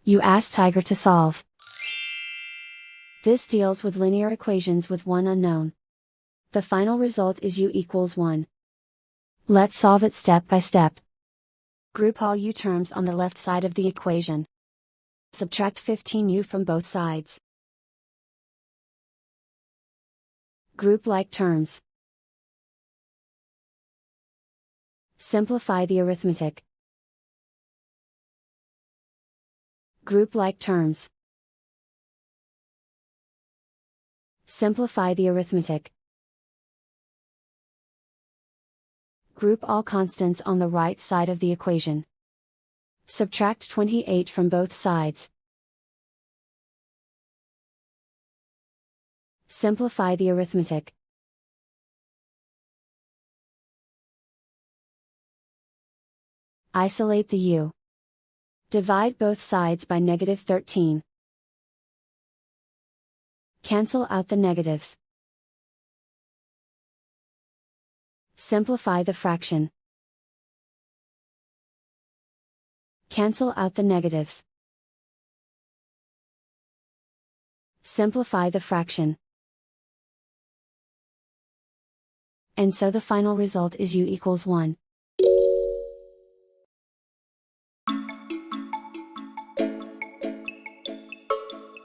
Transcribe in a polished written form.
You ask Tiger to solve. This deals with linear equations with one unknown. The final result is u equals 1. Let's solve it step by step. Group all u terms on the left side of the equation. Subtract 15u from both sides. Group like terms. Simplify the arithmetic. Group like terms. Simplify the arithmetic. Group all constants on the right side of the equation. Subtract 28 from both sides. Simplify the arithmetic. Isolate the u. Divide both sides by -13. Cancel out the negatives. Simplify the fraction. Cancel out the negatives. Simplify the fraction. And so the final result is u equals 1.